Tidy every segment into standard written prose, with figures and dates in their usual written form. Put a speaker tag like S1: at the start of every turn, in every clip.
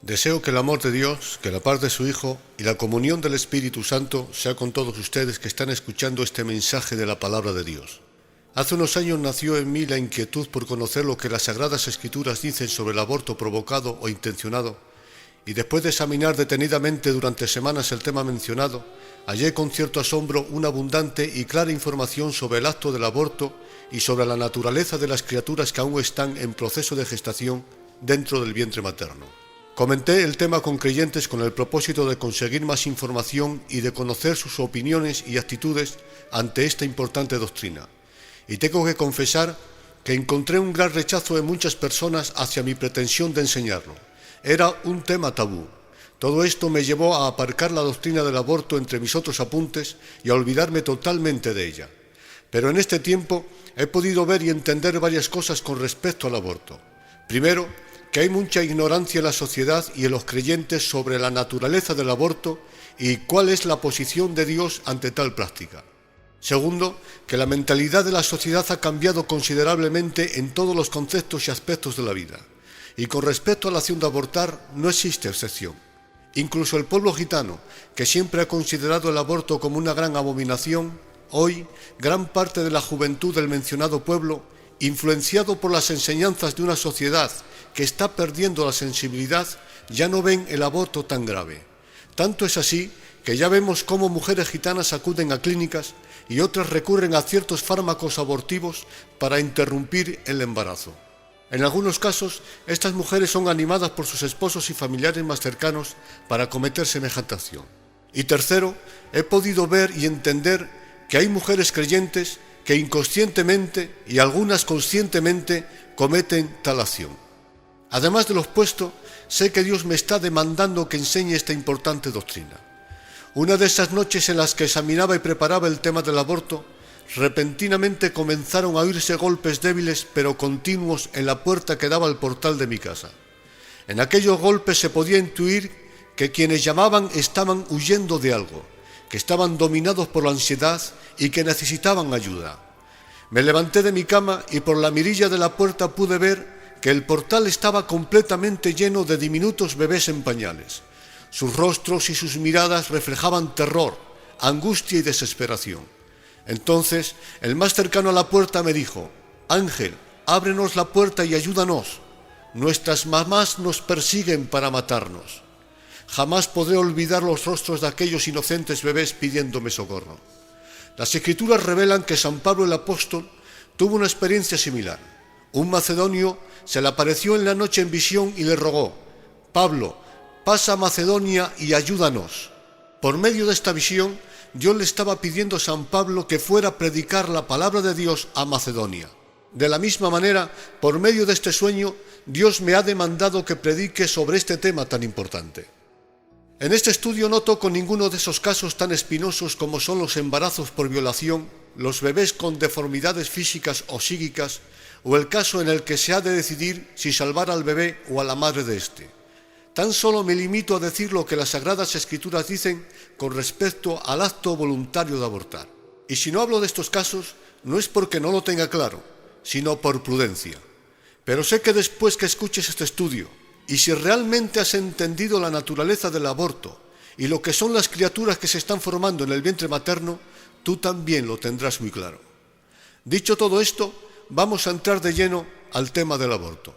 S1: Deseo que el amor de Dios, que la paz de su Hijo y la comunión del Espíritu Santo sea con todos ustedes que están escuchando este mensaje de la Palabra de Dios. Hace unos años nació en mí la inquietud por conocer lo que las Sagradas Escrituras dicen sobre el aborto provocado o intencionado, y después de examinar detenidamente durante semanas el tema mencionado, hallé con cierto asombro una abundante y clara información sobre el acto del aborto y sobre la naturaleza de las criaturas que aún están en proceso de gestación dentro del vientre materno. Comenté el tema con creyentes con el propósito de conseguir más información y de conocer sus opiniones y actitudes ante esta importante doctrina. Y tengo que confesar que encontré un gran rechazo de muchas personas hacia mi pretensión de enseñarlo. Era un tema tabú. Todo esto me llevó a aparcar la doctrina del aborto entre mis otros apuntes y a olvidarme totalmente de ella. Pero en este tiempo he podido ver y entender varias cosas con respecto al aborto. Primero, que hay mucha ignorancia en la sociedad y en los creyentes sobre la naturaleza del aborto y cuál es la posición de Dios ante tal práctica. Segundo, que la mentalidad de la sociedad ha cambiado considerablemente en todos los conceptos y aspectos de la vida. Y con respecto a la acción de abortar, no existe excepción. Incluso el pueblo gitano, que siempre ha considerado el aborto como una gran abominación, hoy, gran parte de la juventud del mencionado pueblo, influenciado por las enseñanzas de una sociedad que está perdiendo la sensibilidad, ya no ven el aborto tan grave. Tanto es así que ya vemos cómo mujeres gitanas acuden a clínicas y otras recurren a ciertos fármacos abortivos para interrumpir el embarazo. En algunos casos, estas mujeres son animadas por sus esposos y familiares más cercanos para cometer semejante acción. Y tercero, he podido ver y entender que hay mujeres creyentes que inconscientemente y algunas conscientemente cometen tal acción. Además de lo expuesto, sé que Dios me está demandando que enseñe esta importante doctrina. Una de esas noches en las que examinaba y preparaba el tema del aborto, repentinamente comenzaron a oírse golpes débiles pero continuos en la puerta que daba al portal de mi casa. En aquellos golpes se podía intuir que quienes llamaban estaban huyendo de algo, que estaban dominados por la ansiedad y que necesitaban ayuda. Me levanté de mi cama y por la mirilla de la puerta pude ver que el portal estaba completamente lleno de diminutos bebés en pañales. Sus rostros y sus miradas reflejaban terror, angustia y desesperación. Entonces, el más cercano a la puerta me dijo: «Ángel, ábrenos la puerta y ayúdanos. Nuestras mamás nos persiguen para matarnos». Jamás podré olvidar los rostros de aquellos inocentes bebés pidiéndome socorro. Las Escrituras revelan que San Pablo el apóstol tuvo una experiencia similar. Un macedonio se le apareció en la noche en visión y le rogó: «Pablo, pasa a Macedonia y ayúdanos». Por medio de esta visión, Dios le estaba pidiendo a San Pablo que fuera a predicar la palabra de Dios a Macedonia. De la misma manera, por medio de este sueño, Dios me ha demandado que predique sobre este tema tan importante. En este estudio no toco ninguno de esos casos tan espinosos como son los embarazos por violación, los bebés con deformidades físicas o psíquicas, o el caso en el que se ha de decidir si salvar al bebé o a la madre de éste. Tan solo me limito a decir lo que las Sagradas Escrituras dicen con respecto al acto voluntario de abortar. Y si no hablo de estos casos, no es porque no lo tenga claro, sino por prudencia. Pero sé que después que escuches este estudio, y si realmente has entendido la naturaleza del aborto y lo que son las criaturas que se están formando en el vientre materno, tú también lo tendrás muy claro. Dicho todo esto, vamos a entrar de lleno al tema del aborto.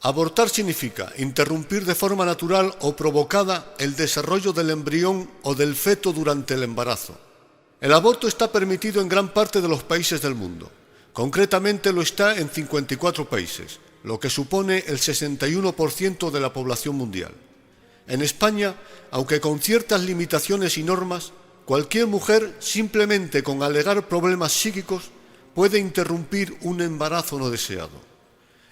S1: Abortar significa interrumpir de forma natural o provocada el desarrollo del embrión o del feto durante el embarazo. El aborto está permitido en gran parte de los países del mundo. Concretamente lo está en 54 países, lo que supone el 61% de la población mundial. En España, aunque con ciertas limitaciones y normas, cualquier mujer, simplemente con alegar problemas psíquicos, puede interrumpir un embarazo no deseado.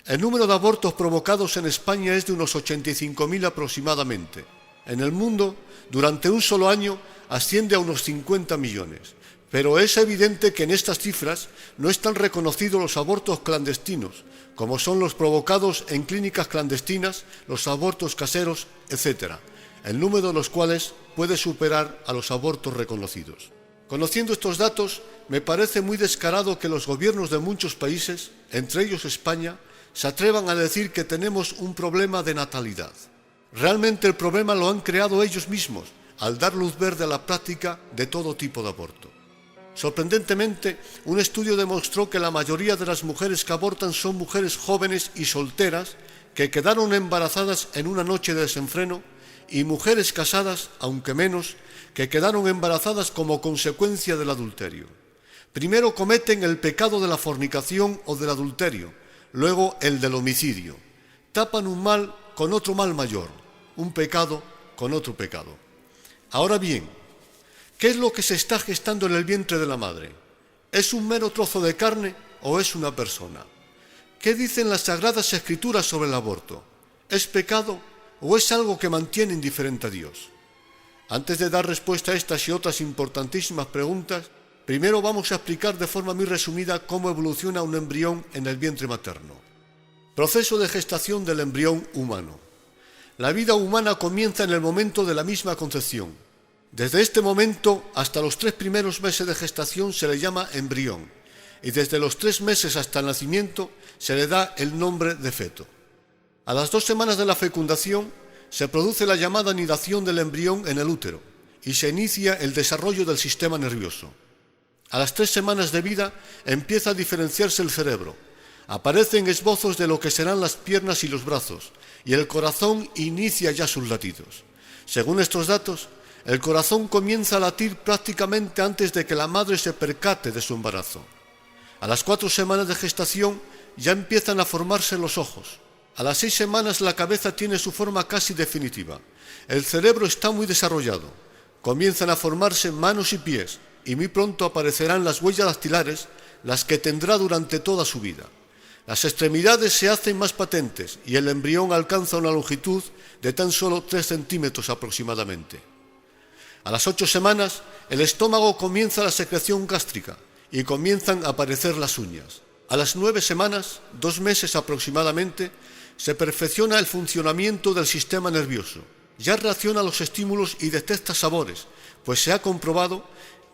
S1: El número de abortos provocados en España es de unos 85.000 aproximadamente. En el mundo, durante un solo año, asciende a unos 50 millones. Pero es evidente que en estas cifras no están reconocidos los abortos clandestinos, como son los provocados en clínicas clandestinas, los abortos caseros, etc., el número de los cuales puede superar a los abortos reconocidos. Conociendo estos datos, me parece muy descarado que los gobiernos de muchos países, entre ellos España, se atrevan a decir que tenemos un problema de natalidad. Realmente el problema lo han creado ellos mismos al dar luz verde a la práctica de todo tipo de aborto. Sorprendentemente, un estudio demostró que la mayoría de las mujeres que abortan son mujeres jóvenes y solteras que quedaron embarazadas en una noche de desenfreno y mujeres casadas, aunque menos, que quedaron embarazadas como consecuencia del adulterio. Primero cometen el pecado de la fornicación o del adulterio, luego el del homicidio. Tapan un mal con otro mal mayor, un pecado con otro pecado. Ahora bien, ¿qué es lo que se está gestando en el vientre de la madre? ¿Es un mero trozo de carne o es una persona? ¿Qué dicen las Sagradas Escrituras sobre el aborto? ¿Es pecado o es algo que mantiene indiferente a Dios? Antes de dar respuesta a estas y otras importantísimas preguntas, primero vamos a explicar de forma muy resumida cómo evoluciona un embrión en el vientre materno. Proceso de gestación del embrión humano. La vida humana comienza en el momento de la misma concepción. Desde este momento hasta los 3 primeros meses de gestación se le llama embrión y desde los 3 meses hasta el nacimiento se le da el nombre de feto. A las 2 semanas de la fecundación se produce la llamada anidación del embrión en el útero y se inicia el desarrollo del sistema nervioso. A las 3 semanas de vida empieza a diferenciarse el cerebro. Aparecen esbozos de lo que serán las piernas y los brazos, y el corazón inicia ya sus latidos. Según estos datos, el corazón comienza a latir prácticamente antes de que la madre se percate de su embarazo. A las 4 semanas de gestación ya empiezan a formarse los ojos. A las 6 semanas la cabeza tiene su forma casi definitiva. El cerebro está muy desarrollado. Comienzan a formarse manos y pies, y muy pronto aparecerán las huellas dactilares, las que tendrá durante toda su vida. Las extremidades se hacen más patentes y el embrión alcanza una longitud de tan solo 3 centímetros aproximadamente. A las 8 semanas, el estómago comienza la secreción gástrica y comienzan a aparecer las uñas. A las 9 semanas, 2 meses aproximadamente, se perfecciona el funcionamiento del sistema nervioso. Ya reacciona a los estímulos y detecta sabores, pues se ha comprobado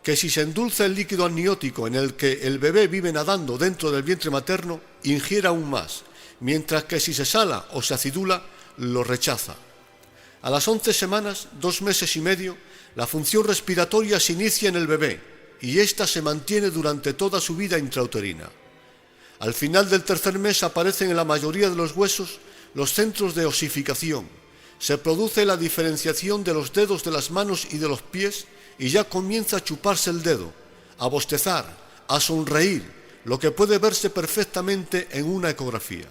S1: que si se endulza el líquido amniótico en el que el bebé vive nadando dentro del vientre materno, ingiere aún más, mientras que si se sala o se acidula, lo rechaza. A las 11 semanas, 2 meses y medio, la función respiratoria se inicia en el bebé y ésta se mantiene durante toda su vida intrauterina. Al final del 3er mes aparecen en la mayoría de los huesos los centros de osificación. Se produce la diferenciación de los dedos de las manos y de los pies y ya comienza a chuparse el dedo, a bostezar, a sonreír, lo que puede verse perfectamente en una ecografía.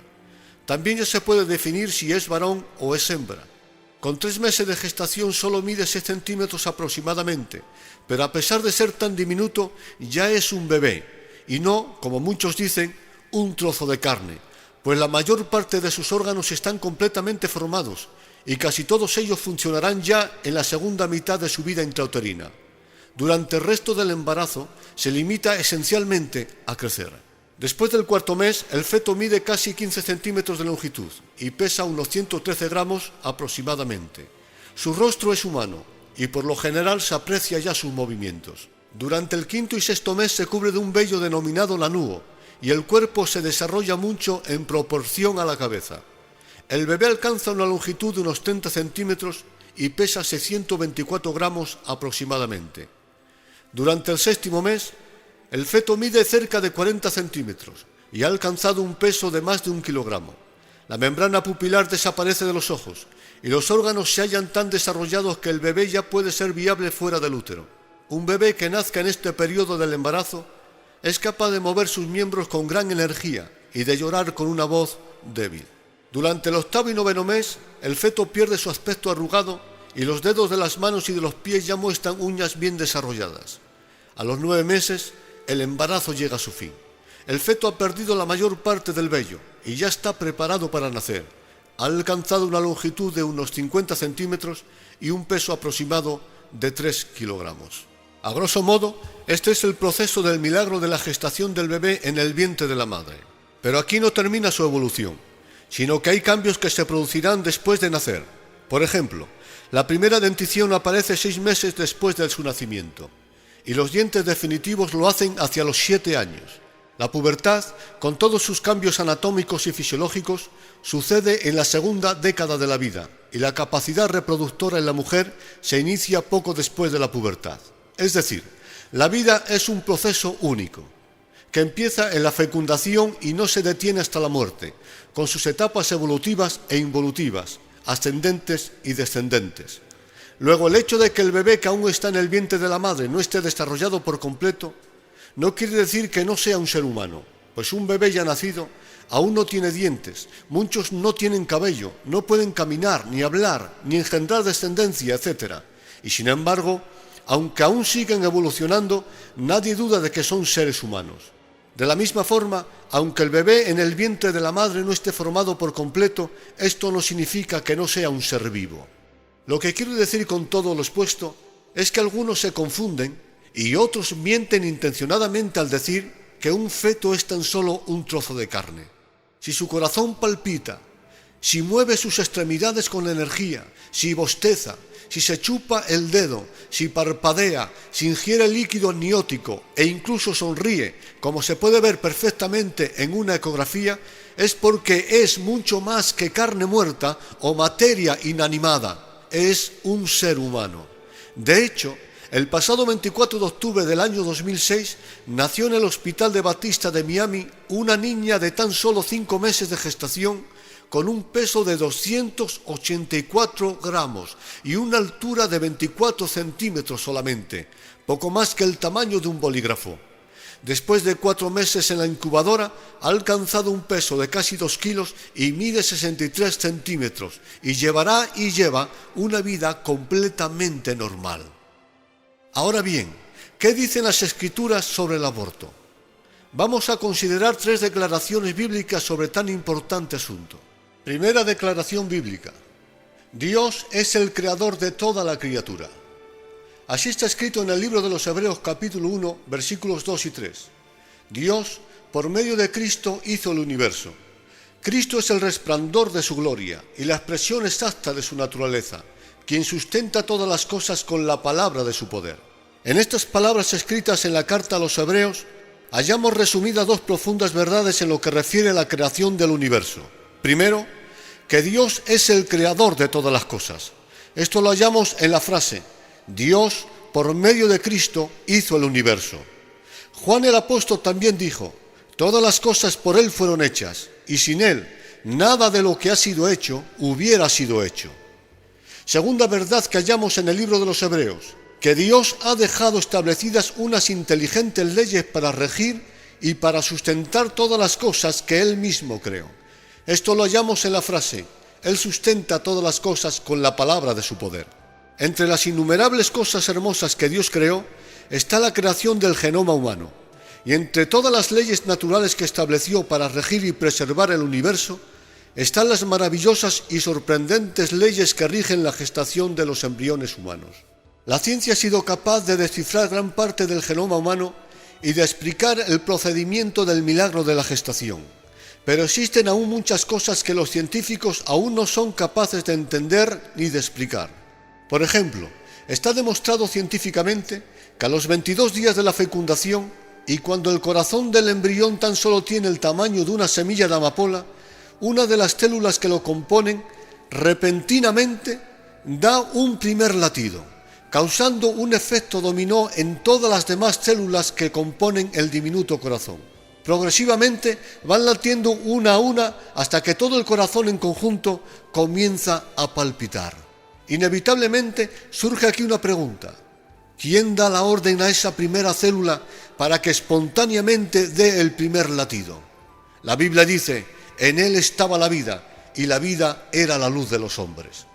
S1: También ya se puede definir si es varón o es hembra. Con 3 meses de gestación solo mide 6 centímetros aproximadamente, pero a pesar de ser tan diminuto, ya es un bebé, y no, como muchos dicen, un trozo de carne, pues la mayor parte de sus órganos están completamente formados, y casi todos ellos funcionarán ya en la segunda mitad de su vida intrauterina. Durante el resto del embarazo se limita esencialmente a crecer. Después del 4.º mes, el feto mide casi 15 centímetros de longitud y pesa unos 113 gramos aproximadamente. Su rostro es humano y por lo general se aprecia ya sus movimientos. Durante el 5.º y 6.º mes se cubre de un vello denominado lanugo y el cuerpo se desarrolla mucho en proporción a la cabeza. El bebé alcanza una longitud de unos 30 centímetros y pesa 624 gramos aproximadamente. Durante el 6.º mes, el feto mide cerca de 40 centímetros y ha alcanzado un peso de más de 1 kilogramo. La membrana pupilar desaparece de los ojos y los órganos se hallan tan desarrollados que el bebé ya puede ser viable fuera del útero. Un bebé que nazca en este periodo del embarazo es capaz de mover sus miembros con gran energía y de llorar con una voz débil. Durante el 8.º y 9.º mes, el feto pierde su aspecto arrugado y los dedos de las manos y de los pies ya muestran uñas bien desarrolladas. A los 9 meses, el embarazo llega a su fin. El feto ha perdido la mayor parte del vello y ya está preparado para nacer. Ha alcanzado una longitud de unos 50 centímetros y un peso aproximado de 3 kilogramos. A grosso modo, este es el proceso del milagro de la gestación del bebé en el vientre de la madre. Pero aquí no termina su evolución, sino que hay cambios que se producirán después de nacer. Por ejemplo, la primera dentición aparece 6 meses después de su nacimiento, y los dientes definitivos lo hacen hacia los 7 años. La pubertad, con todos sus cambios anatómicos y fisiológicos, sucede en la segunda década de la vida y la capacidad reproductora en la mujer se inicia poco después de la pubertad. Es decir, la vida es un proceso único, que empieza en la fecundación y no se detiene hasta la muerte, con sus etapas evolutivas e involutivas, ascendentes y descendentes. Luego, el hecho de que el bebé que aún está en el vientre de la madre no esté desarrollado por completo, no quiere decir que no sea un ser humano, pues un bebé ya nacido aún no tiene dientes, muchos no tienen cabello, no pueden caminar, ni hablar, ni engendrar descendencia, etc. Y sin embargo, aunque aún siguen evolucionando, nadie duda de que son seres humanos. De la misma forma, aunque el bebé en el vientre de la madre no esté formado por completo, esto no significa que no sea un ser vivo. Lo que quiero decir con todo lo expuesto es que algunos se confunden y otros mienten intencionadamente al decir que un feto es tan solo un trozo de carne. Si su corazón palpita, si mueve sus extremidades con energía, si bosteza, si se chupa el dedo, si parpadea, si ingiere líquido amniótico e incluso sonríe, como se puede ver perfectamente en una ecografía, es porque es mucho más que carne muerta o materia inanimada, es un ser humano. De hecho, el pasado 24 de octubre del año 2006 nació en el Hospital de Batista de Miami una niña de tan solo 5 meses de gestación con un peso de 284 gramos y una altura de 24 centímetros solamente, poco más que el tamaño de un bolígrafo. Después de 4 meses en la incubadora, ha alcanzado un peso de casi 2 kilos y mide 63 centímetros y lleva una vida completamente normal. Ahora bien, ¿qué dicen las Escrituras sobre el aborto? Vamos a considerar 3 declaraciones bíblicas sobre tan importante asunto. Primera declaración bíblica. Dios es el creador de toda la criatura. Así está escrito en el libro de los Hebreos capítulo 1, versículos 2 y 3. Dios, por medio de Cristo, hizo el universo. Cristo es el resplandor de su gloria y la expresión exacta de su naturaleza, quien sustenta todas las cosas con la palabra de su poder. En estas palabras escritas en la carta a los Hebreos, hallamos resumidas 2 profundas verdades en lo que refiere a la creación del universo. Primero, que Dios es el creador de todas las cosas. Esto lo hallamos en la frase: Dios, por medio de Cristo, hizo el universo. Juan el apóstol también dijo: todas las cosas por Él fueron hechas, y sin Él, nada de lo que ha sido hecho hubiera sido hecho. Segunda verdad que hallamos en el libro de los Hebreos: que Dios ha dejado establecidas unas inteligentes leyes para regir y para sustentar todas las cosas que Él mismo creó. Esto lo hallamos en la frase: Él sustenta todas las cosas con la palabra de su poder. Entre las innumerables cosas hermosas que Dios creó está la creación del genoma humano, y entre todas las leyes naturales que estableció para regir y preservar el universo, están las maravillosas y sorprendentes leyes que rigen la gestación de los embriones humanos. La ciencia ha sido capaz de descifrar gran parte del genoma humano y de explicar el procedimiento del milagro de la gestación. Pero existen aún muchas cosas que los científicos aún no son capaces de entender ni de explicar. Por ejemplo, está demostrado científicamente que a los 22 días de la fecundación y cuando el corazón del embrión tan solo tiene el tamaño de una semilla de amapola, una de las células que lo componen repentinamente da un primer latido, causando un efecto dominó en todas las demás células que componen el diminuto corazón. Progresivamente van latiendo una a una hasta que todo el corazón en conjunto comienza a palpitar. Inevitablemente surge aquí una pregunta: ¿quién da la orden a esa primera célula para que espontáneamente dé el primer latido? La Biblia dice: en Él estaba la vida, y la vida era la luz de los hombres.